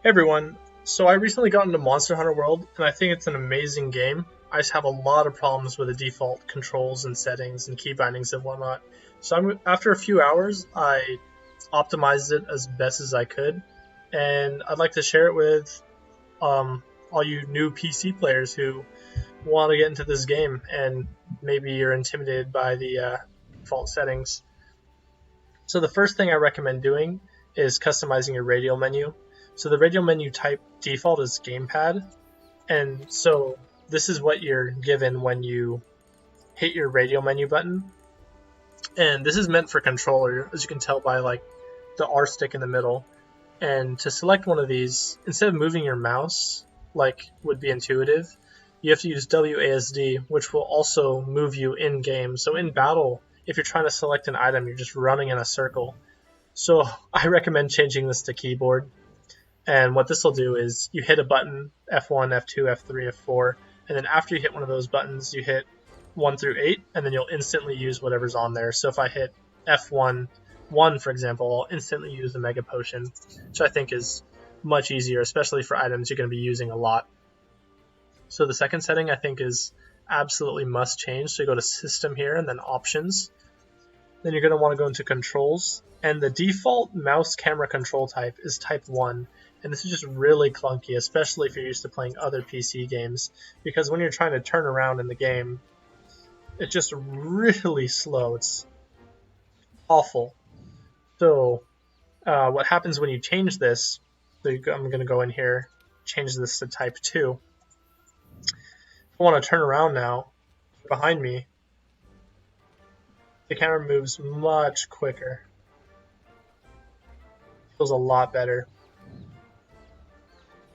Hey everyone, so I recently got into Monster Hunter World, and I think it's an amazing game. I just have a lot of problems with the default controls and settings and key bindings and whatnot. So after a few hours, I optimized it as best as I could, and I'd like to share it with all you new PC players who want to get into this game, and maybe you're intimidated by the default settings. So the first thing I recommend doing is customizing your radial menu. So the radial menu type default is gamepad, and so this is what you're given when you hit your radial menu button. And this is meant for controller, as you can tell by like the R stick in the middle. And to select one of these, instead of moving your mouse like would be intuitive, you have to use WASD, which will also move you in game. So in battle, if you're trying to select an item, you're just running in a circle. So I recommend changing this to keyboard. And what this will do is you hit a button, F1, F2, F3, F4, and then after you hit one of those buttons, you hit 1 through 8, and then you'll instantly use whatever's on there. So if I hit F1, 1 for example, I'll instantly use the Mega Potion, which I think is much easier, especially for items you're going to be using a lot. So the second setting I think is absolutely must change. So you go to System here and then Options. Then you're going to want to go into Controls, and the default mouse camera control type is type 1. And this is just really clunky, especially if you're used to playing other PC games, because when you're trying to turn around in the game, it's just really slow. It's awful. So what happens when you change this, I'm going to go in here, change this to type 2. If I want to turn around now, behind me, the camera moves much quicker. Feels a lot better.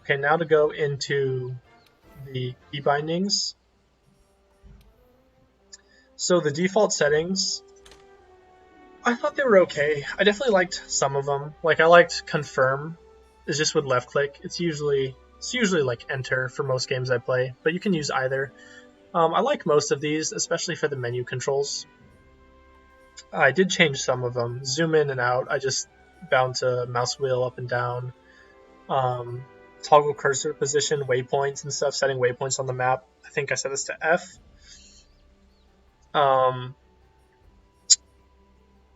Okay, now to go into the key bindings. So the default settings, I thought they were okay. I definitely liked some of them. Like I liked confirm. It's just with left click. It's usually like enter for most games I play, but you can use either. I like most of these, especially for the menu controls. I did change some of them. Zoom in and out. I just bounce a mouse wheel up and down. Toggle cursor position, waypoints and stuff, setting waypoints on the map. I think I set this to F. And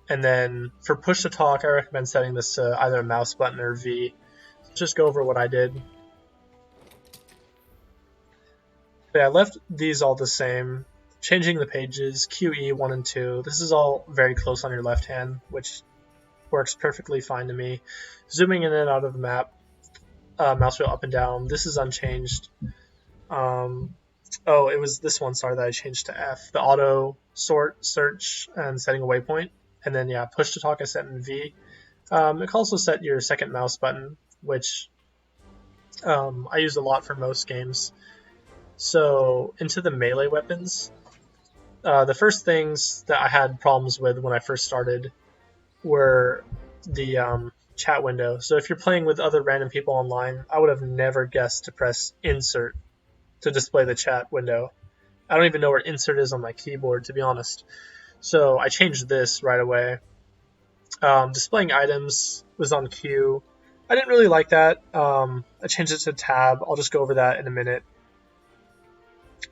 then for push to talk, I recommend setting this to either a mouse button or V. Let's just go over what I did. Yeah, I left these all the same. Changing the pages, QE 1 and 2. This is all very close on your left hand, which works perfectly fine to me. Zooming in and out of the map. Mouse wheel up and down. This is unchanged. It was this one, sorry, that I changed to F. The auto sort, search, and setting a waypoint. And then, yeah, push to talk I set in V. It can also set your second mouse button, which I use a lot for most games. So, into the melee weapons. The first things that I had problems with when I first started were the chat window. So if you're playing with other random people online, I would have never guessed to press insert to display the chat window. I don't even know where insert is on my keyboard, to be honest. So I changed this right away. Displaying items was on Q. I didn't really like that. I changed it to tab. I'll just go over that in a minute.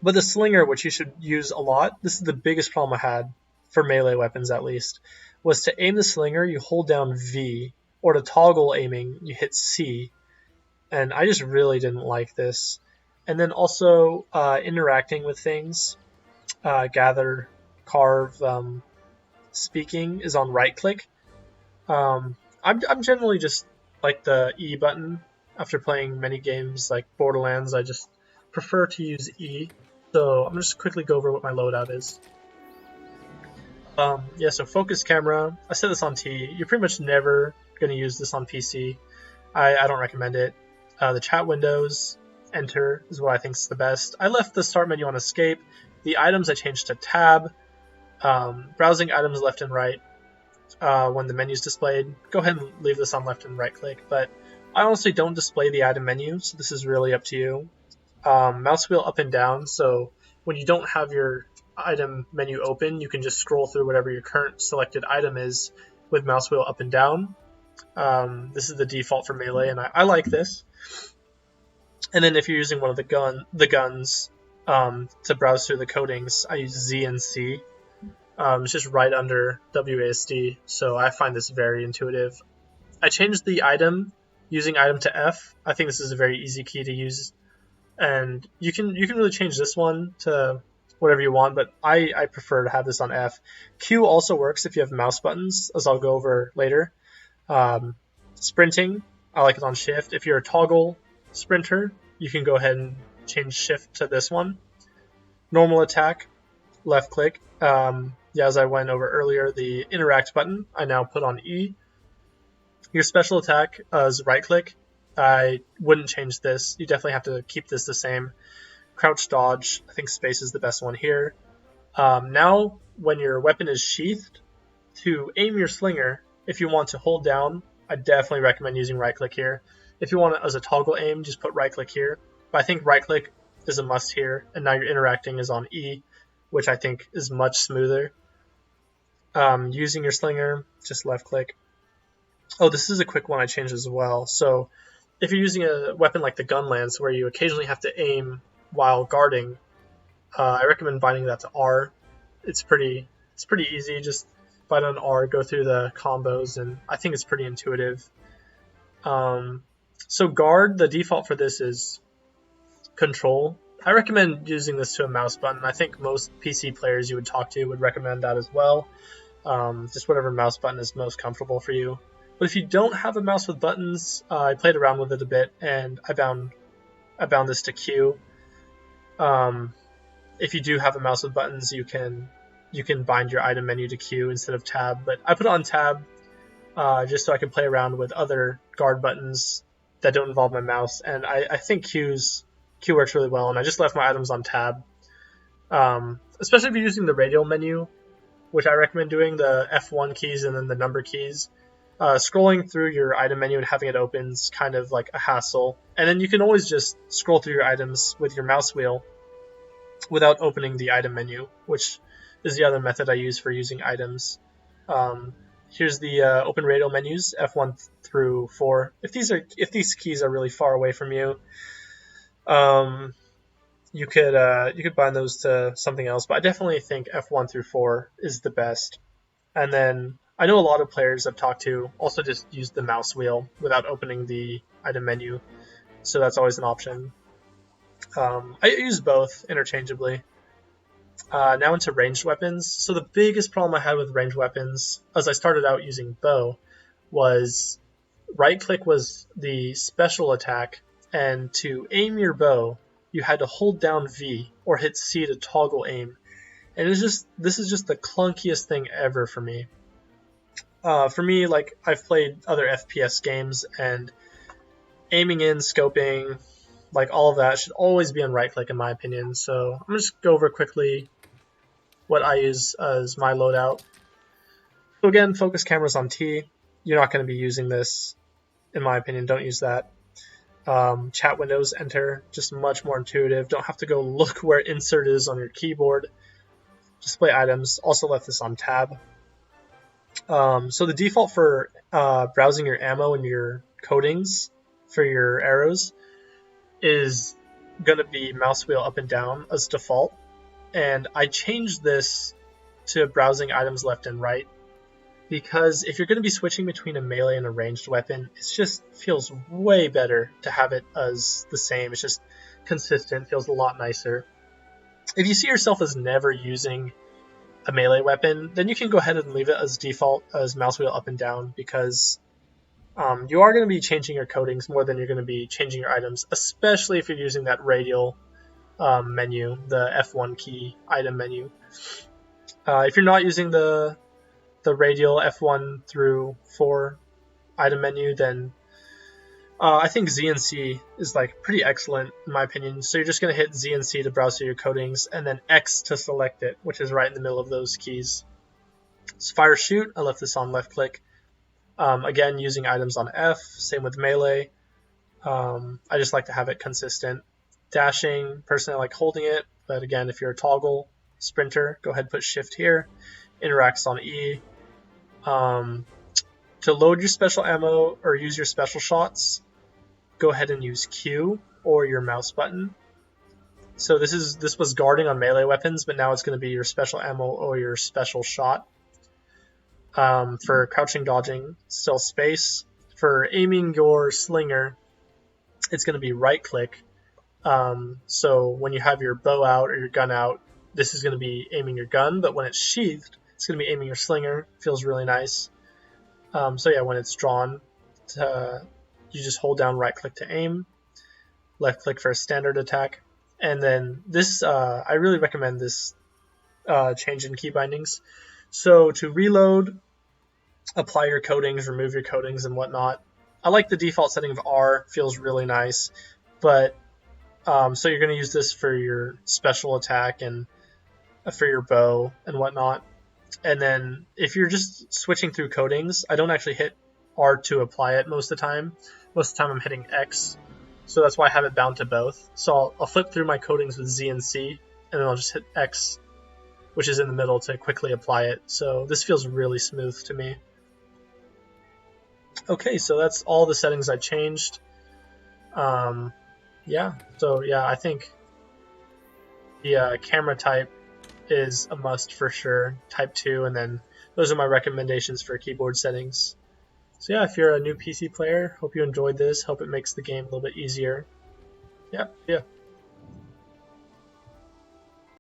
But the slinger, which you should use a lot, this is the biggest problem I had, for melee weapons at least, was to aim the slinger, you hold down V, or to toggle aiming, you hit C. And I just really didn't like this. And then also interacting with things, gather, carve, speaking is on right click. I'm generally just like the E button. After playing many games like Borderlands, I just prefer to use E. So I'm just quickly go over what my loadout is. So focus camera, I set this on T. You're pretty much never going to use this on PC. I don't recommend it. The chat windows, enter is what I think is the best. I left the start menu on escape. The items I changed to tab. Browsing items left and right when the menu is displayed. Go ahead and leave this on left and right click, but I honestly don't display the item menu, so this is really up to you. Mouse wheel up and down, so when you don't have your item menu open, you can just scroll through whatever your current selected item is with mouse wheel up and down. This is the default for melee, and I like this. And then if you're using one of the guns to browse through the coatings, I use Z and C. It's just right under WASD, so I find this very intuitive. I changed the item using item to F. I think this is a very easy key to use, and you can really change this one to whatever you want, but I prefer to have this on F. Q also works if you have mouse buttons, as I'll go over later. Sprinting, I like it on shift. If you're a toggle sprinter, you can go ahead and change shift to this one. Normal attack, left click. As I went over earlier, the interact button I now put on E. Your special attack is right click. I wouldn't change this. You definitely have to keep this the same. Crouch dodge, I think space is the best one here. Now, when your weapon is sheathed, to aim your slinger, if you want to hold down, I definitely recommend using right click here. If you want it as a toggle aim, just put right click here. But I think right click is a must here, and now your interacting is on E, which I think is much smoother. Using your slinger, just left click. Oh, this is a quick one I changed as well. So if you're using a weapon like the gun lance, where you occasionally have to aim while guarding, I recommend binding that to R. It's pretty easy. Just bind on R, go through the combos, and I think it's pretty intuitive. So guard, the default for this is control. I recommend using this to a mouse button. I think most PC players you would talk to would recommend that as well. Just whatever mouse button is most comfortable for you. But if you don't have a mouse with buttons, I played around with it a bit, and I bound this to Q. If you do have a mouse with buttons, you can bind your item menu to Q instead of tab. But I put it on tab just so I can play around with other guard buttons that don't involve my mouse. And I think Q works really well, and I just left my items on tab. Especially if you're using the radial menu, which I recommend doing, the F1 keys and then the number keys. Scrolling through your item menu and having it open is kind of like a hassle. And then you can always just scroll through your items with your mouse wheel without opening the item menu, which is the other method I use for using items. Here's the open radial menus, F1 through 4. If these keys are really far away from you, you could bind those to something else, but I definitely think F1 through 4 is the best. And then I know a lot of players I've talked to also just use the mouse wheel without opening the item menu, so that's always an option. I use both interchangeably. Now into ranged weapons. So the biggest problem I had with ranged weapons, as I started out using bow, was right click was the special attack, and to aim your bow, you had to hold down V or hit C to toggle aim. And this is just the clunkiest thing ever for me. For me, like, I've played other FPS games, and aiming in, scoping, like all of that should always be on right click in my opinion. So I'm just go over quickly what I use as my loadout. So again, focus cameras on T. You're not going to be using this, in my opinion. Don't use that. Chat windows, enter, just much more intuitive. Don't have to go look where insert is on your keyboard. Display items, also left this on tab. So the default for browsing your ammo and your coatings for your arrows is going to be mouse wheel up and down as default. And I changed this to browsing items left and right, because if you're going to be switching between a melee and a ranged weapon, it just feels way better to have it as the same. It's just consistent, feels a lot nicer. If you see yourself as never using a melee weapon, then you can go ahead and leave it as default as mouse wheel up and down, because you are going to be changing your coatings more than you're going to be changing your items, especially if you're using that radial menu, the F1 key item menu. If you're not using the radial F1 through 4 item menu, then I think Z and C is like pretty excellent in my opinion. So you're just going to hit Z and C to browse through your coatings, and then X to select it, which is right in the middle of those keys. So fire shoot, I left this on left click. Again, using items on F, same with melee. I just like to have it consistent. Dashing, personally I like holding it, but again, if you're a toggle sprinter, go ahead and put shift here. Interacts on E. To load your special ammo or use your special shots, go ahead and use Q or your mouse button. So this was guarding on melee weapons, but now it's going to be your special ammo or your special shot. For crouching, dodging, still space. For aiming your slinger, it's going to be right click. So when you have your bow out or your gun out, this is going to be aiming your gun, but when it's sheathed, it's going to be aiming your slinger. Feels really nice. So yeah, when it's drawn, you just hold down right click to aim, left click for a standard attack, and then this, I really recommend this change in key bindings. So to reload, apply your coatings, remove your coatings and whatnot. I like the default setting of R, feels really nice, but so you're going to use this for your special attack and for your bow and whatnot. And then if you're just switching through coatings, I don't actually hit R to apply it most of the time. Most of the time I'm hitting X, so that's why I have it bound to both. So I'll flip through my coatings with Z and C, and then I'll just hit X, which is in the middle, to quickly apply it. So this feels really smooth to me. Okay, so that's all the settings I changed. Yeah, so yeah, I think the camera type is a must for sure, type 2, and then those are my recommendations for keyboard settings. So yeah, if you're a new PC player, hope you enjoyed this, hope it makes the game a little bit easier. Yeah.